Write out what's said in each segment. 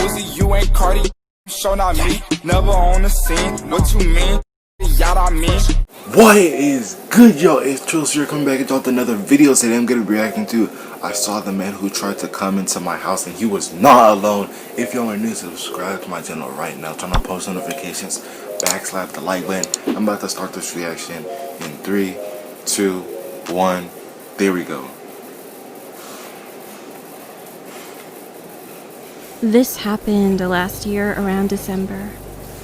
Uzi, you ain't Cardi, show not me. Never on the scene, what you mean? Yacht I mean. What is good, y'all? It's Trills here, coming back and dropped another video today. I'm gonna be reacting to I saw the man who tried to come into my house and he was not alone. If y'all are new, subscribe to my channel right now. Turn on post notifications, backslap the like button. I'm about to start this reaction in 3, 2, 1. There we go. This happened last year around December.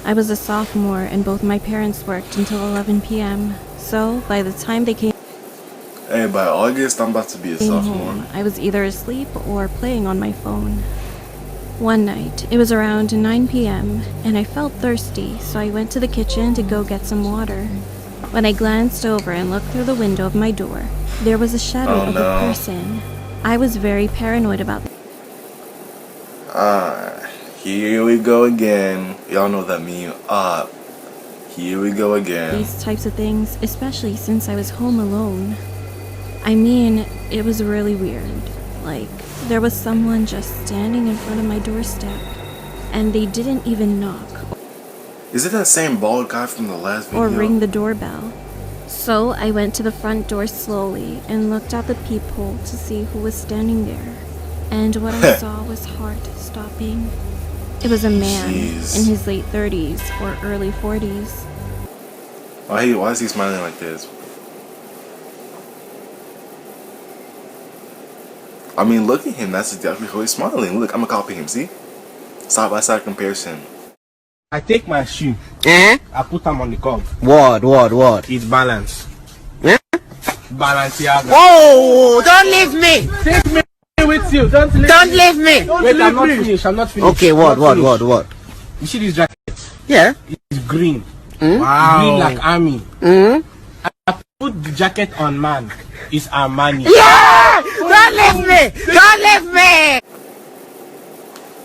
I was a sophomore and both my parents worked until 11 p.m. So by the time they came Hey, by August, I'm about to be a sophomore. home, I was either asleep or playing on my phone. One night, it was around 9 p.m. and I felt thirsty, so I went to the kitchen to go get some water. When I glanced over and looked through the window of my door, there was a shadow of a person. I was very paranoid about Here we go again. Y'all know that meme. Here we go again. these types of things, especially since I was home alone. I mean, it was really weird. Like, there was someone just standing in front of my doorstep, and they didn't even knock Is it that same bald guy from the last video? or ring the doorbell. So I went to the front door slowly and looked out the peephole to see who was standing there. And what I saw was heart-stopping. It was a man Jeez. in his late 30s or early 40s. Why is he smiling like this? I mean, look at him. That's exactly how he's smiling. Look, I'm gonna copy him. See? Side-by-side comparison. I take my shoe, Eh? I put them on the curb. What? It's balance. Eh? Balenciaga. Whoa! Don't leave me! Take me with you. Don't leave Don't me. leave me! Wait, I'm not finished. I'm not finished. Okay, I'm what? not finished. You see this jacket? Yeah? It's green. Wow. Green like army. Mm? I put the jacket on man. It's Armani. Yeah! Don't leave me! Don't leave me!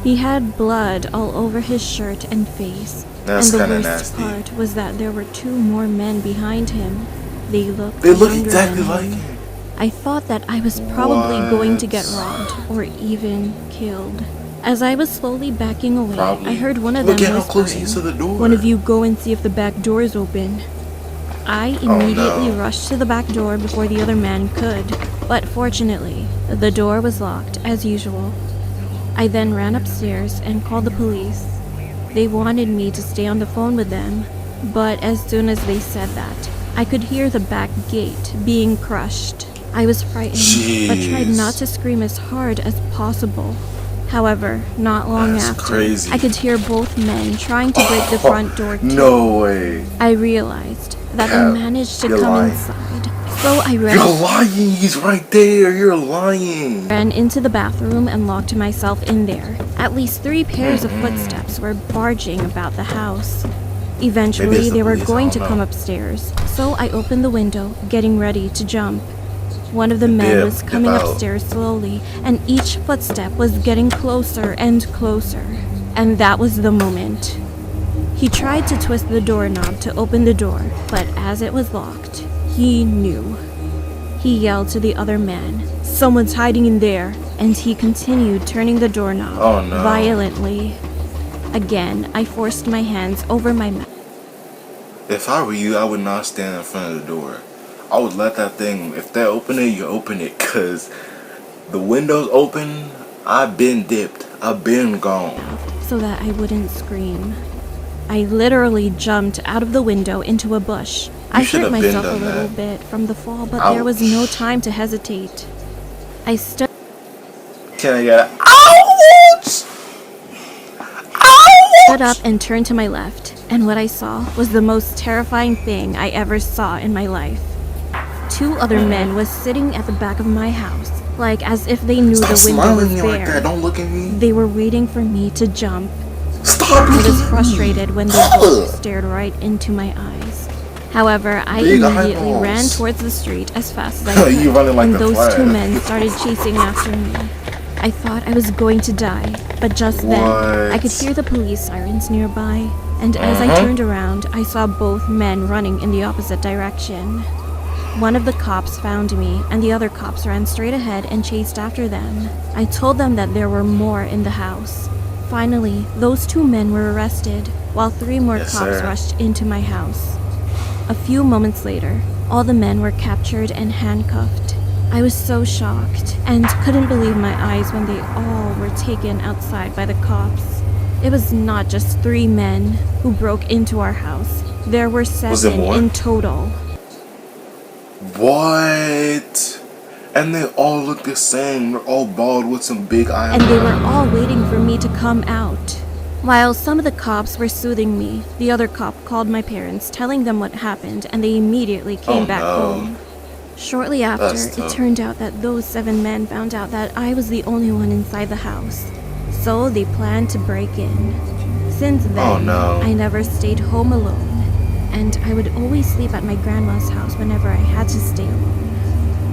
He had blood all over his shirt and face. That's and the kinda worst nasty. part was that there were 2 more men behind him. They looked younger exactly than like him. him. I thought that I was probably going to get What? robbed or even killed. As I was slowly backing away, Probably. I heard one of Look them at how close he whispering, is to the door. "One of you go and see if the back door is open." I immediately rushed to the back door before the other man could, but fortunately, the door was locked as usual. I then ran upstairs and called the police. They wanted me to stay on the phone with them, but as soon as they said that, I could hear the back gate being crushed. I was frightened, but tried not to scream as hard as possible. However, not long That's after, crazy. I could hear both men trying to break the front door too. No way. I realized that Yeah, they managed to you're come lying. inside, so I You're lying. He's right there. You're lying. ran into the bathroom and locked myself in there. At least 3 pairs of footsteps were barging about the house. Maybe Eventually, it's the they were police, I going don't to know. come upstairs, so I opened the window, getting ready to jump. One of the men was coming out. upstairs slowly, and each footstep was getting closer and closer. And that was the moment. He tried to twist the doorknob to open the door, but as it was locked, he knew. He yelled to the other man, "Someone's hiding in there," and he continued turning the doorknob Oh, no. violently. Again, I forced my hands over my mouth. If I were you, I would not stand in front of the door. I would let that thing, if they open it, you open it. Because the window's open, I've been dipped. I've been gone. so that I wouldn't scream. I literally jumped out of the window into a bush. I should hurt have been myself a done little that. bit from the fall, but there was no time to hesitate. I stood Can I get it? Ouch! up and turned to my left, and what I saw was the most terrifying thing I ever saw in my life. 2 other men was sitting at the back of my house, like as if they knew Stop the window smiling was at me like that. there. Don't look at me. They were waiting for me to jump. Stop I looking was at me. frustrated when they both stared right into my eyes. However, I Big immediately eyeballs. ran towards the street as fast as I could, You running like and the those Flash. 2 men started chasing after me. I thought I was going to die, but just then, I could What? hear the police sirens nearby, and as I turned around, I saw both men running in the opposite direction. One of the cops found me, and the other cops ran straight ahead and chased after them. I told them that there were more in the house. Finally, those 2 men were arrested, while 3 more Yes, cops sir. rushed into my house. A few moments later, all the men were captured and handcuffed. I was so shocked and couldn't believe my eyes when they all were taken outside by the cops. It was not just 3 men who broke into our house. There were 7 more? in total. What? And they all look the same. They're all bald with some big eyes. And they were all waiting for me to come out. While some of the cops were soothing me, the other cop called my parents, telling them what happened, and they immediately came back home. Shortly after, That's it tough. turned out that those 7 men found out that I was the only one inside the house. So they planned to break in. Since then, Oh, no. I never stayed home alone, and I would always sleep at my grandma's house whenever I had to stay alone.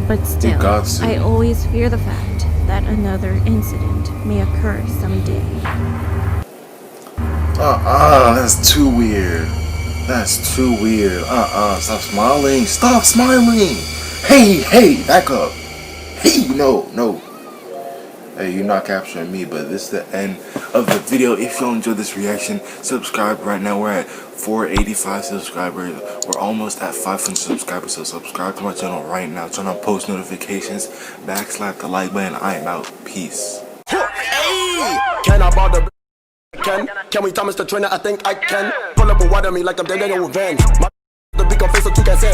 But still, got to. I always fear the fact that another incident may occur someday. That's too weird. That's too weird. Stop smiling. Stop smiling. Hey, back up. Hey, no. Hey, you're not capturing me, but this is the end of the video. If you enjoyed this reaction, subscribe right now. We're at 485 subscribers. We're almost at 500 subscribers, so subscribe to my channel right now. Turn on post notifications, backslap the like button. I am out. Peace. Hey, can I bother? Can we Thomas the trainer? I think I can. Pull up and water me like I'm dead in revenge. My the big on face so you can say